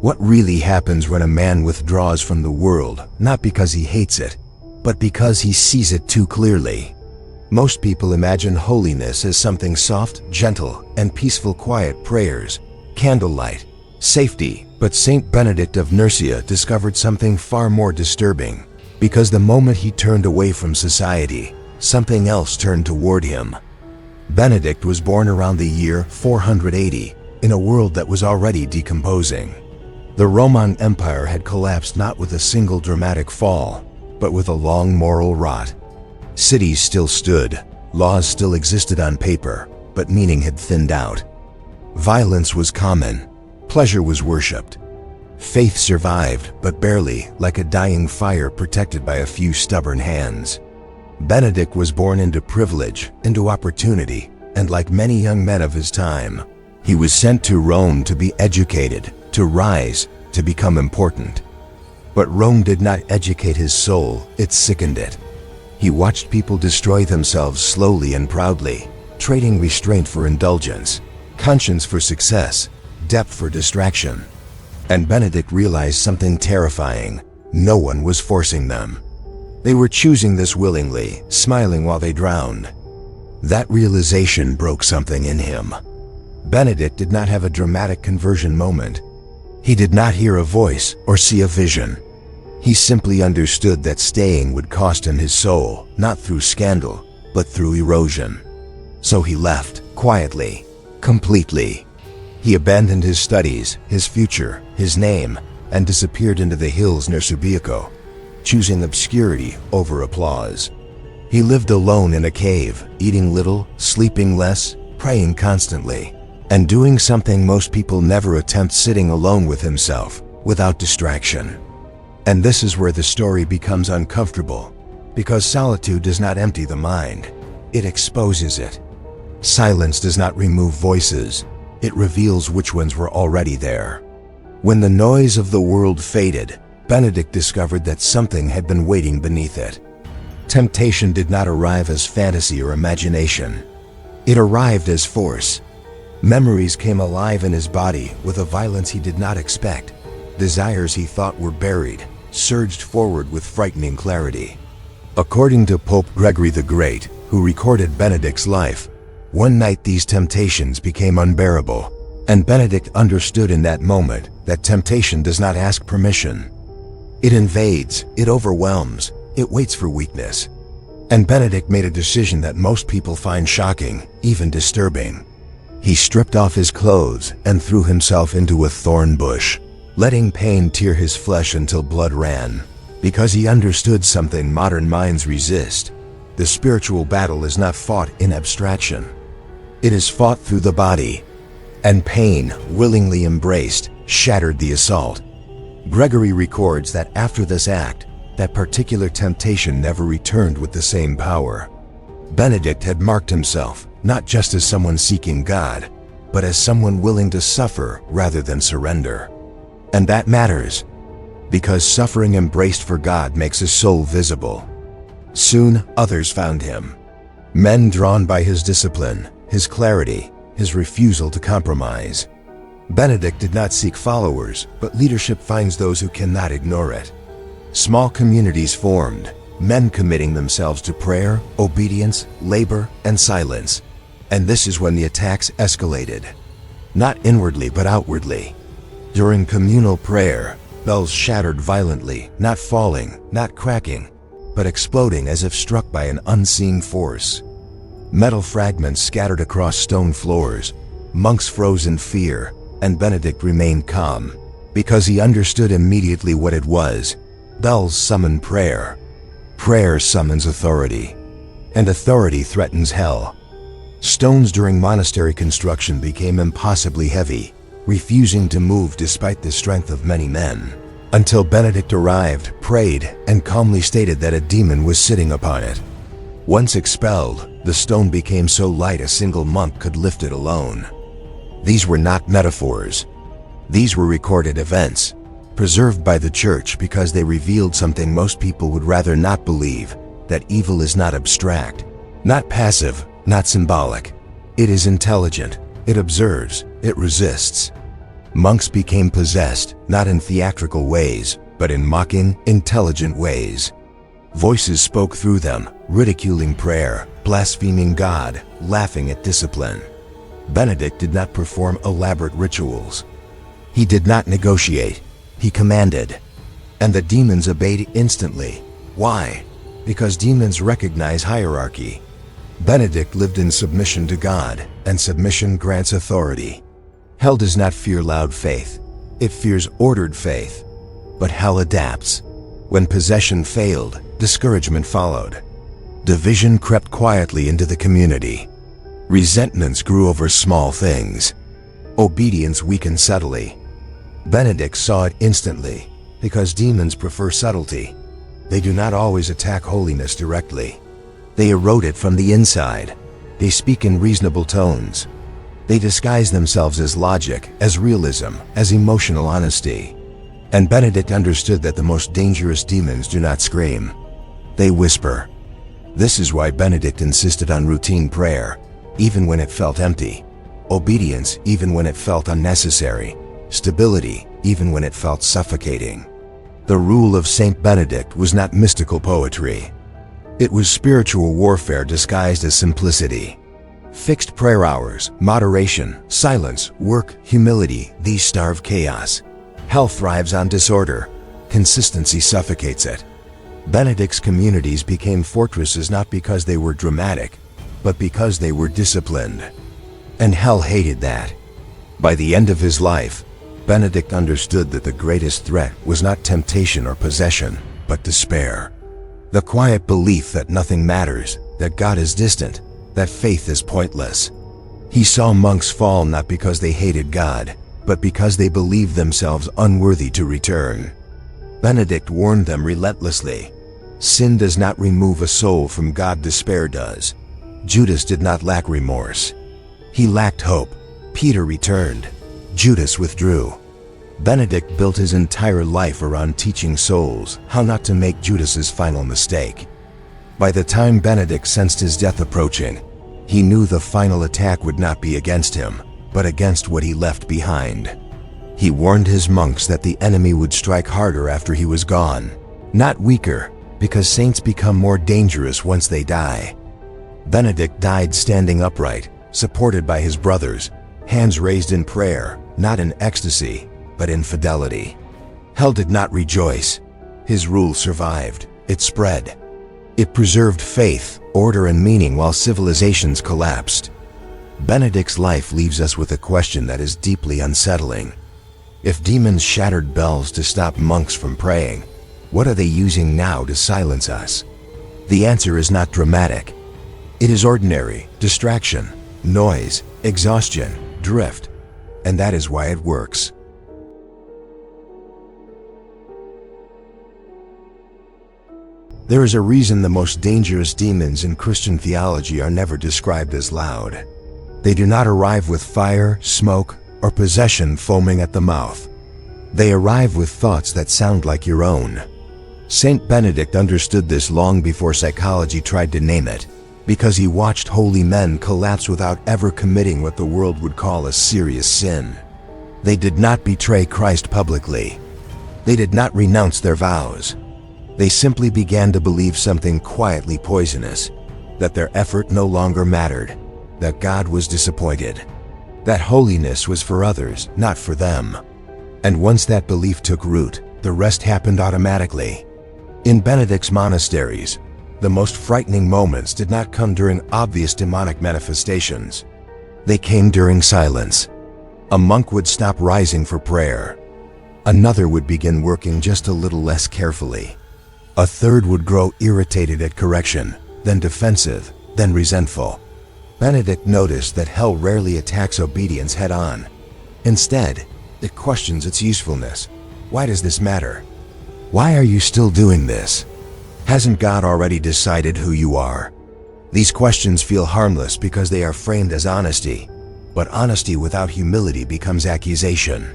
What really happens when a man withdraws from the world, not because he hates it, but because he sees it too clearly? Most people imagine holiness as something soft, gentle, and peaceful, quiet prayers, candlelight, safety. But Saint Benedict of Nursia discovered something far more disturbing, because the moment he turned away from society, something else turned toward him. Benedict was born around the year 480 in a world that was already decomposing. The Roman Empire had collapsed not with a single dramatic fall, but with a long moral rot. Cities still stood, laws still existed on paper, but meaning had thinned out. Violence was common, pleasure was worshipped. Faith survived, but barely, like a dying fire protected by a few stubborn hands. Benedict was born into privilege, into opportunity, and like many young men of his time, he was sent to Rome to be educated, to rise, to become important. But Rome did not educate his soul, it sickened it. He watched people destroy themselves slowly and proudly, trading restraint for indulgence, conscience for success, depth for distraction. And Benedict realized something terrifying. No one was forcing them. They were choosing this willingly, smiling while they drowned. That realization broke something in him. Benedict did not have a dramatic conversion moment. He did not hear a voice or see a vision. He simply understood that staying would cost him his soul, not through scandal, but through erosion. So he left, quietly, completely. He abandoned his studies, his future, his name, and disappeared into the hills near Subiaco, choosing obscurity over applause. He lived alone in a cave, eating little, sleeping less, praying constantly, and doing something most people never attempt: sitting alone with himself, without distraction. And this is where the story becomes uncomfortable, because solitude does not empty the mind, it exposes it. Silence does not remove voices, it reveals which ones were already there. When the noise of the world faded, Benedict discovered that something had been waiting beneath it. Temptation did not arrive as fantasy or imagination. It arrived as force. Memories came alive in his body with a violence he did not expect. Desires he thought were buried surged forward with frightening clarity. According to Pope Gregory the Great, who recorded Benedict's life, one night these temptations became unbearable, and Benedict understood in that moment that temptation does not ask permission. It invades, it overwhelms, it waits for weakness. And Benedict made a decision that most people find shocking, even disturbing. He stripped off his clothes and threw himself into a thorn bush, letting pain tear his flesh until blood ran, because he understood something modern minds resist. The spiritual battle is not fought in abstraction. It is fought through the body, and pain, willingly embraced, shattered the assault. Gregory records that after this act, that particular temptation never returned with the same power. Benedict had marked himself, not just as someone seeking God, but as someone willing to suffer rather than surrender. And that matters, because suffering embraced for God makes his soul visible. Soon, others found him. Men drawn by his discipline, his clarity, his refusal to compromise. Benedict did not seek followers, but leadership finds those who cannot ignore it. Small communities formed, men committing themselves to prayer, obedience, labor, and silence. And this is when the attacks escalated. Not inwardly, but outwardly. During communal prayer, bells shattered violently, not falling, not cracking, but exploding as if struck by an unseen force. Metal fragments scattered across stone floors. Monks froze in fear, and Benedict remained calm, because he understood immediately what it was. Bells summon prayer. Prayer summons authority. And authority threatens hell. Stones during monastery construction became impossibly heavy, refusing to move despite the strength of many men, until Benedict arrived, prayed, and calmly stated that a demon was sitting upon it. Once expelled, the stone became so light a single monk could lift it alone. These were not metaphors. These were recorded events, preserved by the Church because they revealed something most people would rather not believe: that evil is not abstract, not passive, not symbolic. It is intelligent, it observes, it resists. Monks became possessed, not in theatrical ways, but in mocking, intelligent ways. Voices spoke through them, ridiculing prayer, blaspheming God, laughing at discipline. Benedict did not perform elaborate rituals. He did not negotiate. He commanded. And the demons obeyed instantly. Why? Because demons recognize hierarchy. Benedict lived in submission to God, and submission grants authority. Hell does not fear loud faith. It fears ordered faith. But hell adapts. When possession failed, discouragement followed. Division crept quietly into the community. Resentments grew over small things. Obedience weakened subtly. Benedict saw it instantly, because demons prefer subtlety. They do not always attack holiness directly. They erode it from the inside. They speak in reasonable tones. They disguise themselves as logic, as realism, as emotional honesty. And Benedict understood that the most dangerous demons do not scream. They whisper. This is why Benedict insisted on routine prayer, even when it felt empty. Obedience, even when it felt unnecessary. Stability, even when it felt suffocating. The rule of Saint Benedict was not mystical poetry. It was spiritual warfare disguised as simplicity. Fixed prayer hours, moderation, silence, work, humility, these starve chaos. Hell thrives on disorder. Consistency suffocates it. Benedict's communities became fortresses not because they were dramatic, but because they were disciplined. And hell hated that. By the end of his life, Benedict understood that the greatest threat was not temptation or possession, but despair. The quiet belief that nothing matters, that God is distant, that faith is pointless. He saw monks fall not because they hated God, but because they believed themselves unworthy to return. Benedict warned them relentlessly. Sin does not remove a soul from God, despair does. Judas did not lack remorse. He lacked hope. Peter returned. Judas withdrew. Benedict built his entire life around teaching souls how not to make Judas's final mistake. By the time Benedict sensed his death approaching, he knew the final attack would not be against him, but against what he left behind. He warned his monks that the enemy would strike harder after he was gone, not weaker, because saints become more dangerous once they die. Benedict died standing upright, supported by his brothers, hands raised in prayer, not in ecstasy, but in fidelity. Hell did not rejoice. His rule survived. It spread. It preserved faith, order, and meaning while civilizations collapsed. Benedict's life leaves us with a question that is deeply unsettling. If demons shattered bells to stop monks from praying, what are they using now to silence us? The answer is not dramatic. It is ordinary: distraction, noise, exhaustion, drift. And that is why it works. There is a reason the most dangerous demons in Christian theology are never described as loud. They do not arrive with fire, smoke, or possession foaming at the mouth. They arrive with thoughts that sound like your own. Saint Benedict understood this long before psychology tried to name it, because he watched holy men collapse without ever committing what the world would call a serious sin. They did not betray Christ publicly. They did not renounce their vows. They simply began to believe something quietly poisonous, that their effort no longer mattered, that God was disappointed, that holiness was for others, not for them. And once that belief took root, the rest happened automatically. In Benedict's monasteries, the most frightening moments did not come during obvious demonic manifestations. They came during silence. A monk would stop rising for prayer. Another would begin working just a little less carefully. A third would grow irritated at correction, then defensive, then resentful. Benedict noticed that hell rarely attacks obedience head-on. Instead, it questions its usefulness. Why does this matter? Why are you still doing this? Hasn't God already decided who you are? These questions feel harmless because they are framed as honesty, but honesty without humility becomes accusation.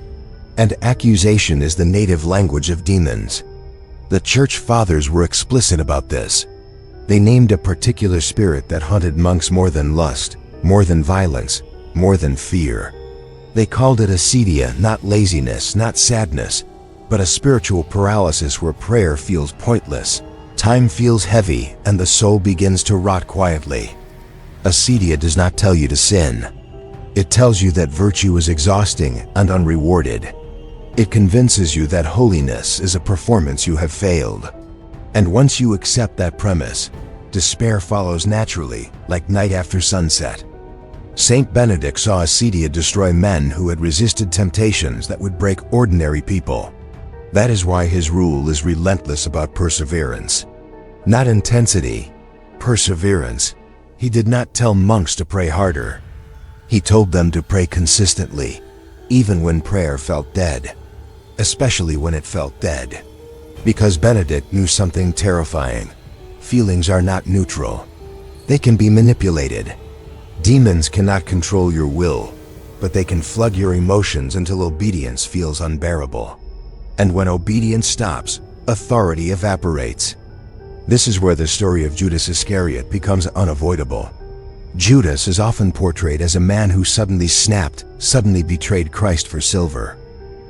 And accusation is the native language of demons. The Church Fathers were explicit about this. They named a particular spirit that haunted monks more than lust, more than violence, more than fear. They called it acedia, not laziness, not sadness, but a spiritual paralysis where prayer feels pointless, time feels heavy, and the soul begins to rot quietly. Acedia does not tell you to sin. It tells you that virtue is exhausting and unrewarded. It convinces you that holiness is a performance you have failed. And once you accept that premise, despair follows naturally, like night after sunset. Saint Benedict saw acedia destroy men who had resisted temptations that would break ordinary people. That is why his rule is relentless about perseverance. Not intensity, perseverance. He did not tell monks to pray harder. He told them to pray consistently, even when prayer felt dead, especially when it felt dead. Because Benedict knew something terrifying. Feelings are not neutral. They can be manipulated. Demons cannot control your will, but they can flood your emotions until obedience feels unbearable. And when obedience stops, authority evaporates. This is where the story of Judas Iscariot becomes unavoidable. Judas is often portrayed as a man who suddenly snapped, suddenly betrayed Christ for silver.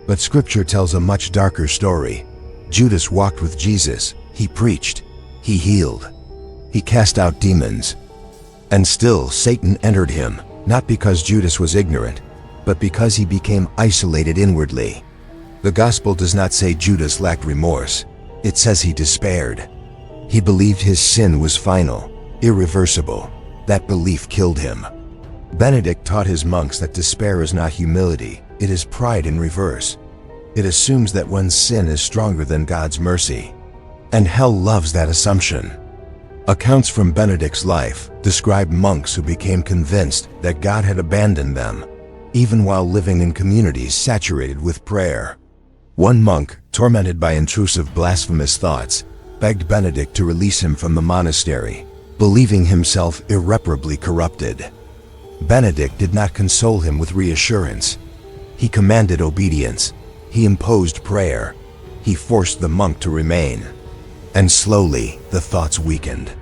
But Scripture tells a much darker story. Judas walked with Jesus, he preached, he healed, he cast out demons. And still Satan entered him, not because Judas was ignorant, but because he became isolated inwardly. The gospel does not say Judas lacked remorse. It says he despaired. He believed his sin was final, irreversible. That belief killed him. Benedict taught his monks that despair is not humility, it is pride in reverse. It assumes that one's sin is stronger than God's mercy. And hell loves that assumption. Accounts from Benedict's life describe monks who became convinced that God had abandoned them, even while living in communities saturated with prayer. One monk, tormented by intrusive blasphemous thoughts, begged Benedict to release him from the monastery, believing himself irreparably corrupted. Benedict did not console him with reassurance. He commanded obedience. He imposed prayer. He forced the monk to remain. And slowly, the thoughts weakened.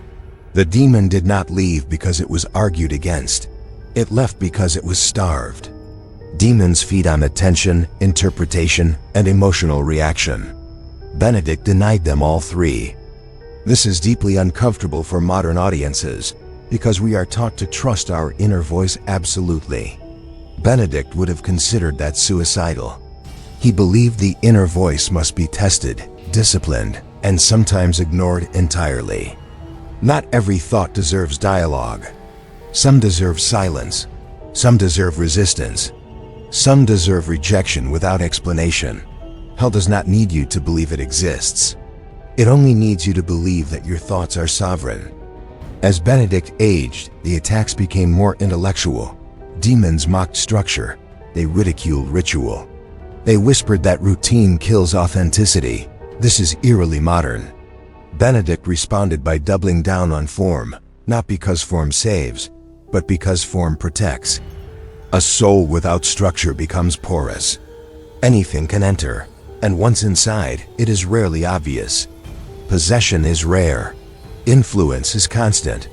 The demon did not leave because it was argued against. It left because it was starved. Demons feed on attention, interpretation, and emotional reaction. Benedict denied them all three. This is deeply uncomfortable for modern audiences because we are taught to trust our inner voice absolutely. Benedict would have considered that suicidal. He believed the inner voice must be tested, disciplined, and sometimes ignored entirely. Not every thought deserves dialogue. Some deserve silence. Some deserve resistance. Some deserve rejection without explanation. Hell does not need you to believe it exists. It only needs you to believe that your thoughts are sovereign. As Benedict aged, the attacks became more intellectual. Demons mocked structure. They ridiculed ritual. They whispered that routine kills authenticity. This is eerily modern. Benedict responded by doubling down on form, not because form saves, but because form protects. A soul without structure becomes porous. Anything can enter, and once inside, it is rarely obvious. Possession is rare. Influence is constant.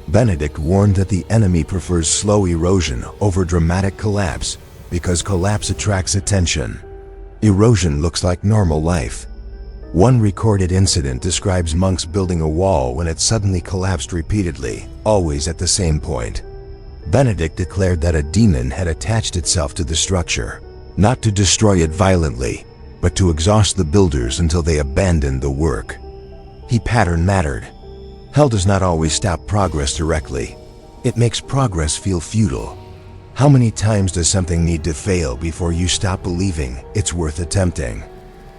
Benedict warned that the enemy prefers slow erosion over dramatic collapse because collapse attracts attention. Erosion looks like normal life. One recorded incident describes monks building a wall when it suddenly collapsed repeatedly, always at the same point. Benedict declared that a demon had attached itself to the structure, not to destroy it violently, but to exhaust the builders until they abandoned the work. Pattern mattered. Hell does not always stop progress directly. It makes progress feel futile. How many times does something need to fail before you stop believing it's worth attempting?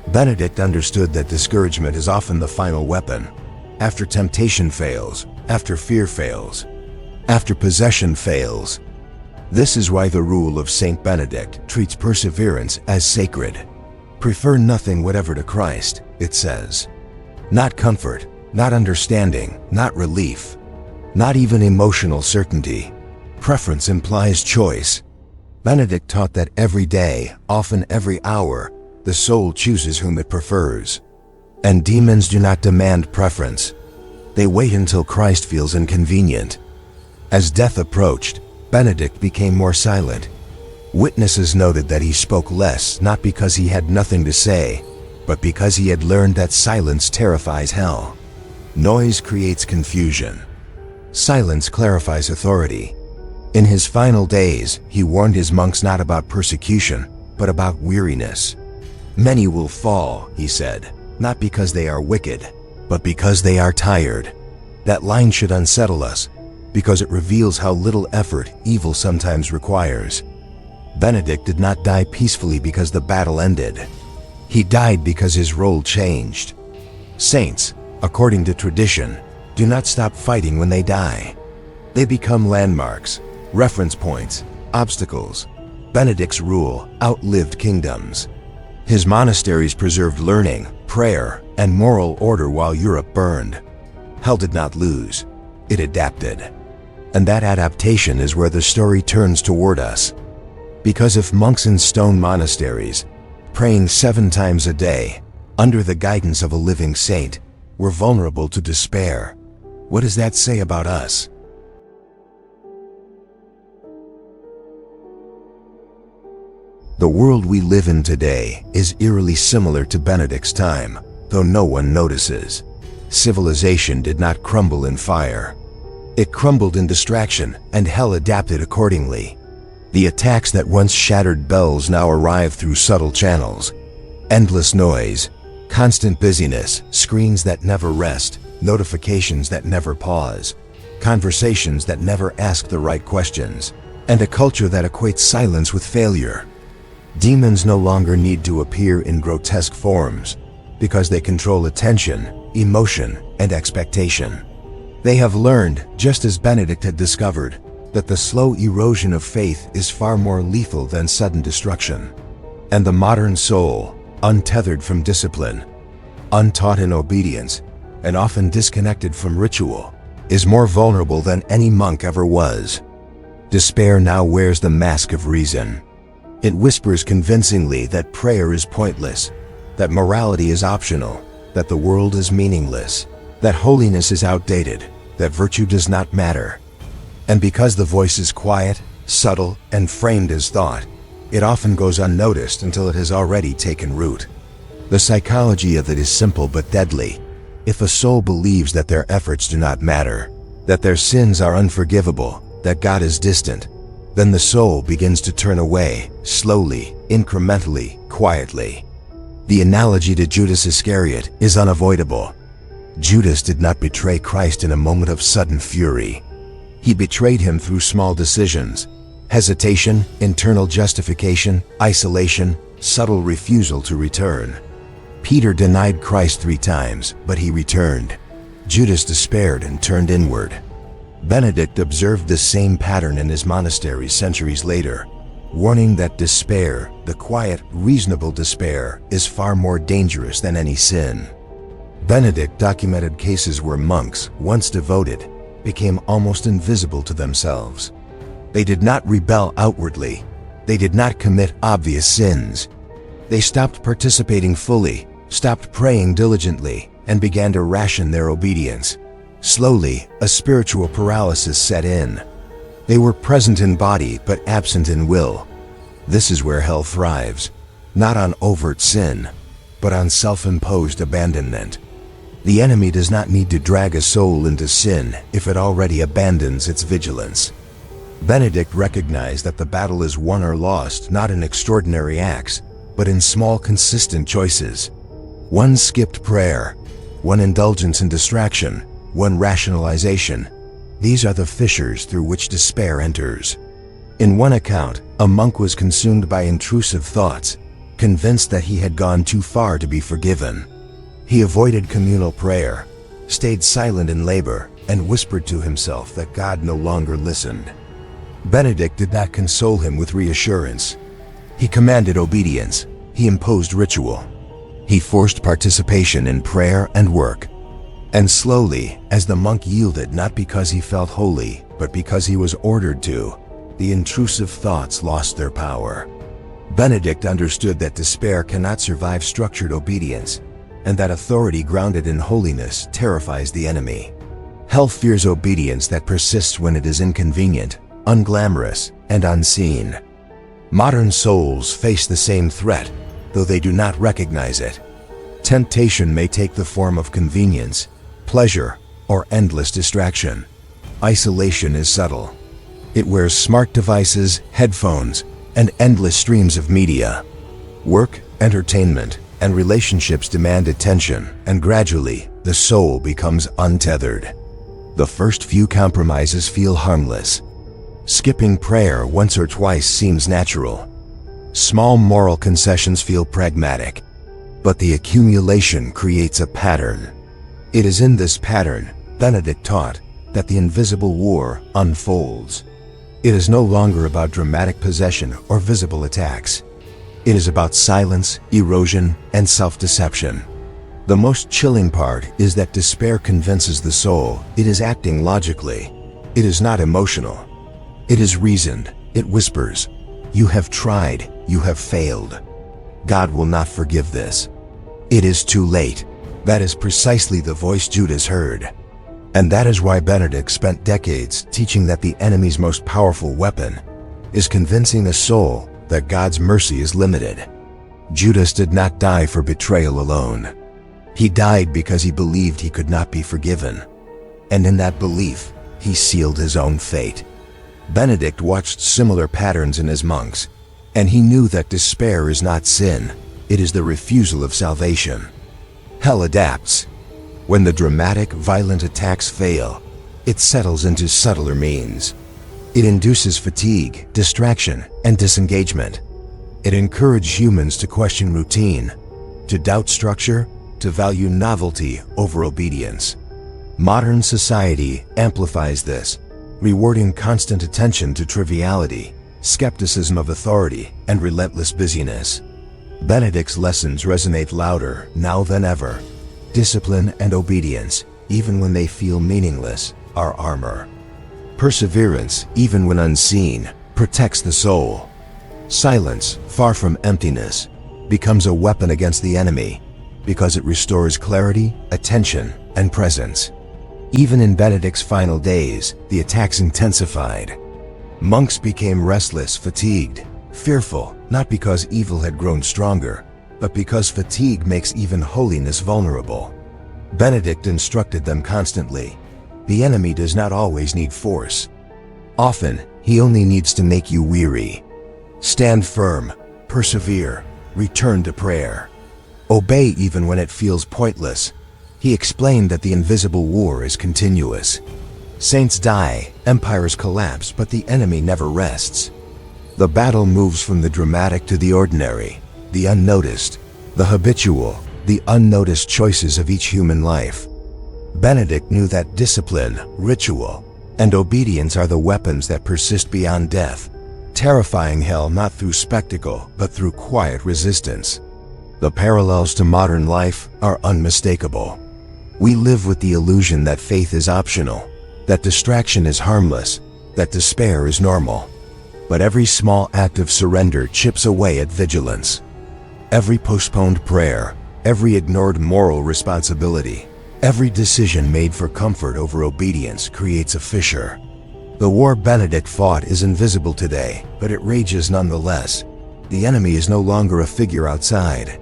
Benedict understood that discouragement is often the final weapon. After temptation fails, after fear fails, after possession fails. This is why the rule of Saint Benedict treats perseverance as sacred. Prefer nothing whatever to Christ, it says. Not comfort, not understanding, not relief, not even emotional certainty. Preference implies choice. Benedict taught that every day, often every hour, the soul chooses whom it prefers. And demons do not demand preference. They wait until Christ feels inconvenient. As death approached, Benedict became more silent. Witnesses noted that he spoke less not because he had nothing to say, but because he had learned that silence terrifies hell. Noise creates confusion. Silence clarifies authority. In his final days, he warned his monks not about persecution, but about weariness. Many will fall, he said, not because they are wicked, but because they are tired. That line should unsettle us, because it reveals how little effort evil sometimes requires. Benedict did not die peacefully because the battle ended. He died because his role changed. Saints, according to tradition, do not stop fighting when they die. They become landmarks, reference points, obstacles. Benedict's rule outlived kingdoms. His monasteries preserved learning, prayer, and moral order while Europe burned. Hell did not lose, it adapted. And that adaptation is where the story turns toward us. Because if monks in stone monasteries, praying 7 times a day, under the guidance of a living saint, were vulnerable to despair, what does that say about us? The world we live in today is eerily similar to Benedict's time, though no one notices. Civilization did not crumble in fire. It crumbled in distraction, and hell adapted accordingly. The attacks that once shattered bells now arrive through subtle channels. Endless noise, constant busyness, screens that never rest, notifications that never pause, conversations that never ask the right questions, and a culture that equates silence with failure. Demons no longer need to appear in grotesque forms, because they control attention, emotion, and expectation. They have learned, just as Benedict had discovered, that the slow erosion of faith is far more lethal than sudden destruction. And the modern soul, untethered from discipline, untaught in obedience, and often disconnected from ritual, is more vulnerable than any monk ever was. Despair now wears the mask of reason. It whispers convincingly that prayer is pointless, that morality is optional, that the world is meaningless, that holiness is outdated, that virtue does not matter. And because the voice is quiet, subtle, and framed as thought, it often goes unnoticed until it has already taken root. The psychology of it is simple but deadly. If a soul believes that their efforts do not matter, that their sins are unforgivable, that God is distant, then the soul begins to turn away, slowly, incrementally, quietly. The analogy to Judas Iscariot is unavoidable. Judas did not betray Christ in a moment of sudden fury. He betrayed him through small decisions: hesitation, internal justification, isolation, subtle refusal to return. Peter denied Christ 3 times, but he returned. Judas despaired and turned inward. Benedict observed the same pattern in his monastery centuries later, warning that despair, the quiet, reasonable despair, is far more dangerous than any sin. Benedict documented cases where monks, once devoted, became almost invisible to themselves. They did not rebel outwardly. They did not commit obvious sins. They stopped participating fully, stopped praying diligently, and began to ration their obedience. Slowly, a spiritual paralysis set in. They were present in body but absent in will. This is where hell thrives, not on overt sin, but on self-imposed abandonment. The enemy does not need to drag a soul into sin if it already abandons its vigilance. Benedict recognized that the battle is won or lost not in extraordinary acts, but in small, consistent choices. One skipped prayer, one indulgence in distraction, one rationalization. These are the fissures through which despair enters. In one account, a monk was consumed by intrusive thoughts, convinced that he had gone too far to be forgiven. He avoided communal prayer, stayed silent in labor, and whispered to himself that God no longer listened. Benedict did not console him with reassurance. He commanded obedience. He imposed ritual. He forced participation in prayer and work. And slowly, as the monk yielded not because he felt holy, but because he was ordered to, the intrusive thoughts lost their power. Benedict understood that despair cannot survive structured obedience, and that authority grounded in holiness terrifies the enemy. Hell fears obedience that persists when it is inconvenient, unglamorous, and unseen. Modern souls face the same threat, though they do not recognize it. Temptation may take the form of convenience, pleasure, or endless distraction. Isolation is subtle. It wears smart devices, headphones, and endless streams of media. Work, entertainment, and relationships demand attention, and gradually, the soul becomes untethered. The first few compromises feel harmless. Skipping prayer once or twice seems natural. Small moral concessions feel pragmatic. But the accumulation creates a pattern. It is in this pattern, Benedict taught, that the invisible war unfolds. It is no longer about dramatic possession or visible attacks. It is about silence, erosion, and self-deception. The most chilling part is that despair convinces the soul it is acting logically. It is not emotional. It is reasoned. It whispers, "You have tried, you have failed. God will not forgive this. It is too late." That is precisely the voice Judas heard. And that is why Benedict spent decades teaching that the enemy's most powerful weapon is convincing the soul that God's mercy is limited. Judas did not die for betrayal alone. He died because he believed he could not be forgiven. And in that belief, he sealed his own fate. Benedict watched similar patterns in his monks, and he knew that despair is not sin, it is the refusal of salvation. Hell adapts. When the dramatic, violent attacks fail, it settles into subtler means. It induces fatigue, distraction, and disengagement. It encourages humans to question routine, to doubt structure, to value novelty over obedience. Modern society amplifies this, rewarding constant attention to triviality, skepticism of authority, and relentless busyness. Benedict's lessons resonate louder now than ever. Discipline and obedience, even when they feel meaningless, are armor. Perseverance, even when unseen, protects the soul. Silence, far from emptiness, becomes a weapon against the enemy because it restores clarity, attention, and presence. Even in Benedict's final days, the attacks intensified. Monks became restless, fatigued, fearful, not because evil had grown stronger, but because fatigue makes even holiness vulnerable. Benedict instructed them constantly, "The enemy does not always need force. Often, he only needs to make you weary. Stand firm, persevere, return to prayer. Obey even when it feels pointless." He explained that the invisible war is continuous. Saints die, empires collapse, but the enemy never rests. The battle moves from the dramatic to the ordinary, the unnoticed, the habitual, the unnoticed choices of each human life. Benedict knew that discipline, ritual, and obedience are the weapons that persist beyond death, terrifying hell not through spectacle, but through quiet resistance. The parallels to modern life are unmistakable. We live with the illusion that faith is optional, that distraction is harmless, that despair is normal. But every small act of surrender chips away at vigilance. Every postponed prayer, every ignored moral responsibility, every decision made for comfort over obedience creates a fissure. The war Benedict fought is invisible today, but it rages nonetheless. The enemy is no longer a figure outside.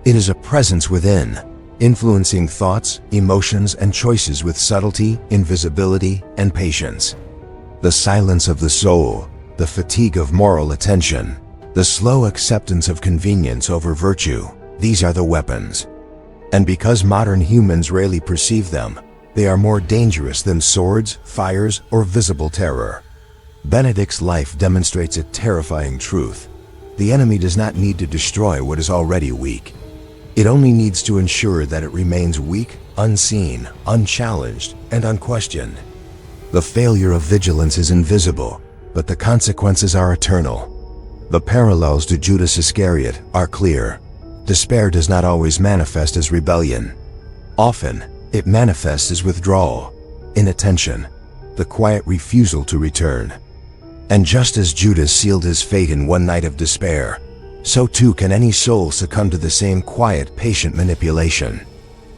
It is a presence within, influencing thoughts, emotions, and choices with subtlety, invisibility, and patience. The silence of the soul, the fatigue of moral attention, the slow acceptance of convenience over virtue, these are the weapons. And because modern humans rarely perceive them, they are more dangerous than swords, fires, or visible terror. Benedict's life demonstrates a terrifying truth. The enemy does not need to destroy what is already weak. It only needs to ensure that it remains weak, unseen, unchallenged, and unquestioned. The failure of vigilance is invisible, but the consequences are eternal. The parallels to Judas Iscariot are clear. Despair does not always manifest as rebellion. Often, it manifests as withdrawal, inattention, the quiet refusal to return. And just as Judas sealed his fate in one night of despair, so too can any soul succumb to the same quiet, patient manipulation.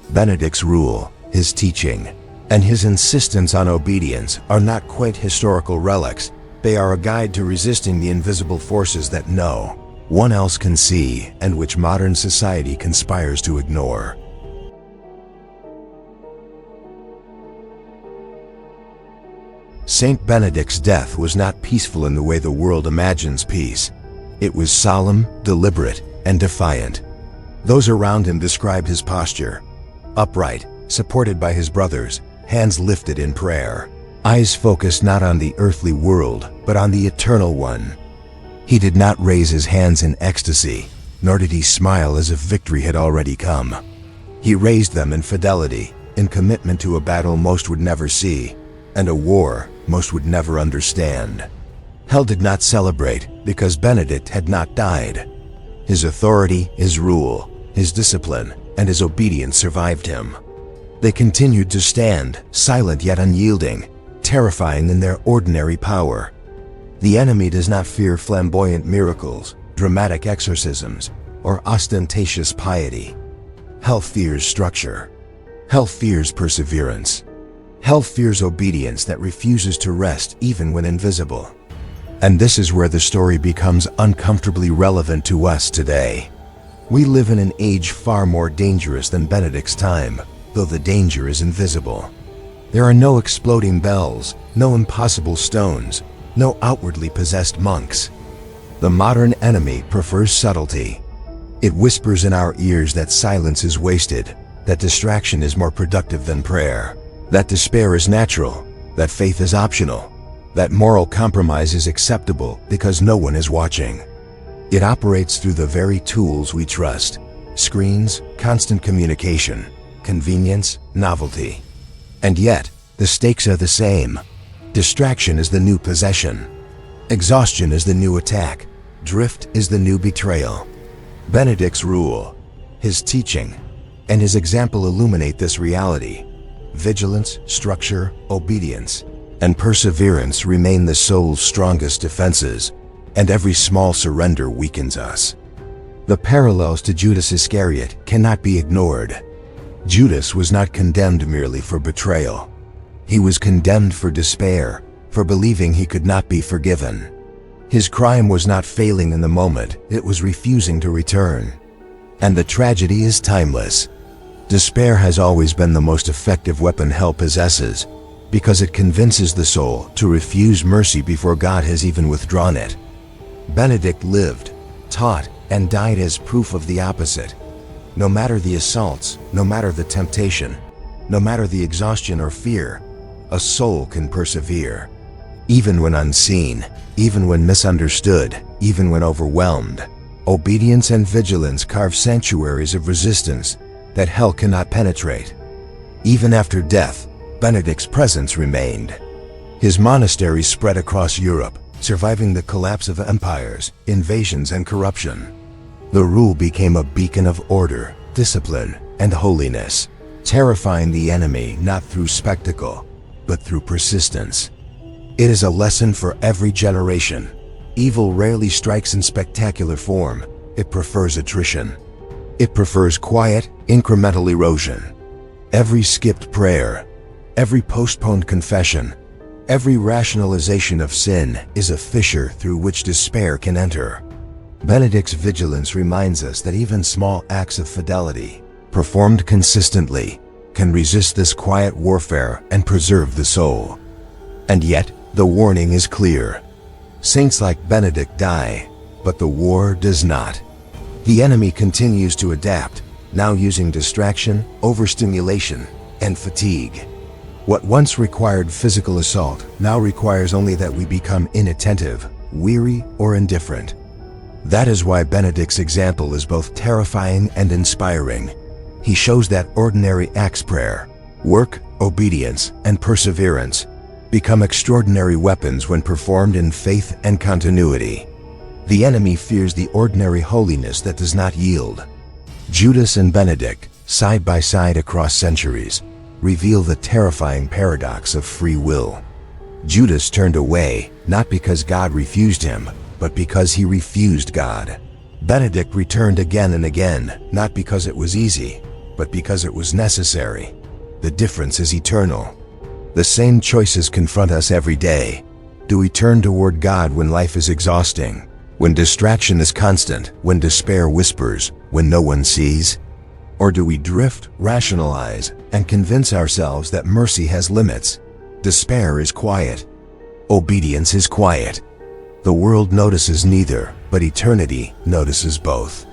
Benedict's rule, his teaching, and his insistence on obedience are not quaint historical relics. They are a guide to resisting the invisible forces that no one else can see and which modern society conspires to ignore. Saint Benedict's death was not peaceful in the way the world imagines peace. It was solemn, deliberate, and defiant. Those around him described his posture: upright, supported by his brothers, hands lifted in prayer, eyes focused not on the earthly world, but on the eternal one. He did not raise his hands in ecstasy, nor did he smile as if victory had already come. He raised them in fidelity, in commitment to a battle most would never see, and a war most would never understand. Hell did not celebrate because Benedict had not died. His authority, his rule, his discipline, and his obedience survived him. They continued to stand, silent yet unyielding, terrifying in their ordinary power. The enemy does not fear flamboyant miracles, dramatic exorcisms, or ostentatious piety. Hell fears structure. Hell fears perseverance. Hell fears obedience that refuses to rest even when invisible. And this is where the story becomes uncomfortably relevant to us today. We live in an age far more dangerous than Benedict's time, though the danger is invisible. There are no exploding bells, no impossible stones, no outwardly possessed monks. The modern enemy prefers subtlety. It whispers in our ears that silence is wasted, that distraction is more productive than prayer, that despair is natural, that faith is optional, that moral compromise is acceptable because no one is watching. It operates through the very tools we trust: screens, constant communication, convenience, novelty. And yet, the stakes are the same. Distraction is the new possession. Exhaustion is the new attack. Drift is the new betrayal. Benedict's rule, his teaching, and his example illuminate this reality. Vigilance, structure, obedience, and perseverance remain the soul's strongest defenses, and every small surrender weakens us. The parallels to Judas Iscariot cannot be ignored. Judas was not condemned merely for betrayal. He was condemned for despair, for believing he could not be forgiven. His crime was not failing in the moment, it was refusing to return. And the tragedy is timeless. Despair has always been the most effective weapon hell possesses, because it convinces the soul to refuse mercy before God has even withdrawn it. Benedict lived, taught, and died as proof of the opposite. No matter the assaults, no matter the temptation, no matter the exhaustion or fear, a soul can persevere. Even when unseen, even when misunderstood, even when overwhelmed, obedience and vigilance carve sanctuaries of resistance that hell cannot penetrate. Even after death, Benedict's presence remained. His monastery spread across Europe, surviving the collapse of empires, invasions, and corruption. The rule became a beacon of order, discipline, and holiness, terrifying the enemy not through spectacle, but through persistence. It is a lesson for every generation. Evil rarely strikes in spectacular form. It prefers attrition. It prefers quiet, incremental erosion. Every skipped prayer, every postponed confession, every rationalization of sin is a fissure through which despair can enter. Benedict's vigilance reminds us that even small acts of fidelity, performed consistently, can resist this quiet warfare and preserve the soul. And yet, the warning is clear. Saints like Benedict die, but the war does not. The enemy continues to adapt, now using distraction, overstimulation, and fatigue. What once required physical assault now requires only that we become inattentive, weary, or indifferent. That is why Benedict's example is both terrifying and inspiring. He shows that ordinary acts, prayer, work, obedience, and perseverance, become extraordinary weapons when performed in faith and continuity. The enemy fears the ordinary holiness that does not yield. Judas and Benedict, side by side across centuries, reveal the terrifying paradox of free will. Judas turned away, not because God refused him, but because he refused God. Benedict returned again and again, not because it was easy, but because it was necessary. The difference is eternal. The same choices confront us every day. Do we turn toward God when life is exhausting, when distraction is constant, when despair whispers, when no one sees? Or do we drift, rationalize, and convince ourselves that mercy has limits? Despair is quiet. Obedience is quiet. The world notices neither, but eternity notices both.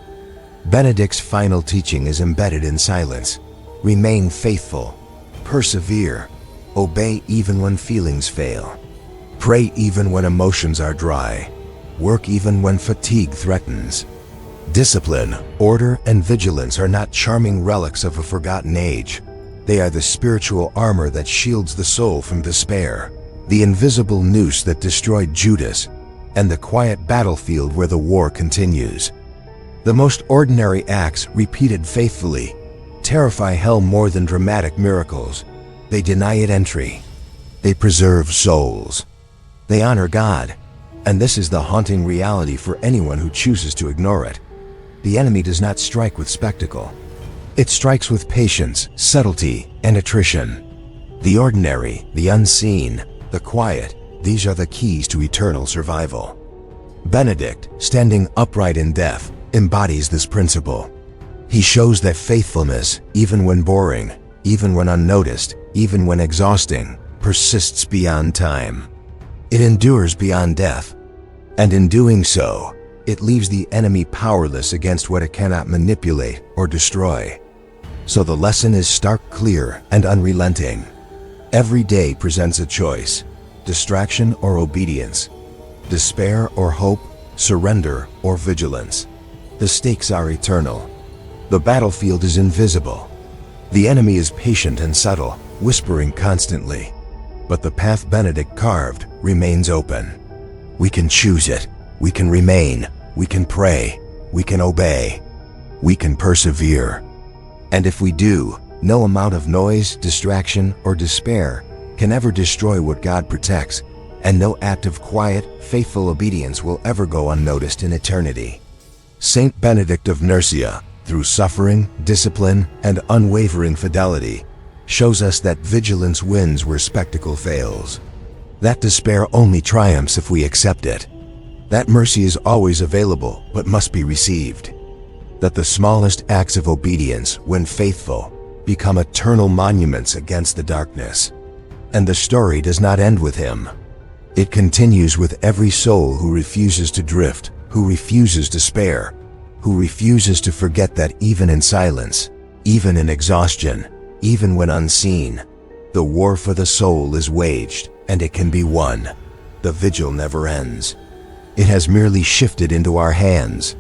Benedict's final teaching is embedded in silence. Remain faithful. Persevere. Obey even when feelings fail. Pray even when emotions are dry. Work even when fatigue threatens. Discipline, order, and vigilance are not charming relics of a forgotten age. They are the spiritual armor that shields the soul from despair, the invisible noose that destroyed Judas, and the quiet battlefield where the war continues. The most ordinary acts, repeated faithfully, terrify hell more than dramatic miracles. They deny it entry. They preserve souls. They honor God. And this is the haunting reality for anyone who chooses to ignore it. The enemy does not strike with spectacle. It strikes with patience, subtlety, and attrition. The ordinary, the unseen, the quiet, these are the keys to eternal survival. Benedict, standing upright in death, embodies this principle. He shows that faithfulness, even when boring, even when unnoticed, even when exhausting, persists beyond time. It endures beyond death, and in doing so, it leaves the enemy powerless against what it cannot manipulate or destroy. So the lesson is stark, clear, and unrelenting. Every day presents a choice: distraction or obedience, despair or hope, surrender or vigilance. The stakes are eternal. The battlefield is invisible. The enemy is patient and subtle, whispering constantly. But the path Benedict carved remains open. We can choose it. We can remain. We can pray. We can obey. We can persevere. And if we do, no amount of noise, distraction, or despair can ever destroy what God protects, and no act of quiet, faithful obedience will ever go unnoticed in eternity. Saint Benedict of Nursia, through suffering, discipline, and unwavering fidelity, shows us that vigilance wins where spectacle fails. That despair only triumphs if we accept it. That mercy is always available but must be received. That the smallest acts of obedience, when faithful, become eternal monuments against the darkness. And the story does not end with him. It continues with every soul who refuses to drift, who refuses to spare, who refuses to forget that even in silence, even in exhaustion, even when unseen, the war for the soul is waged, and it can be won. The vigil never ends. It has merely shifted into our hands,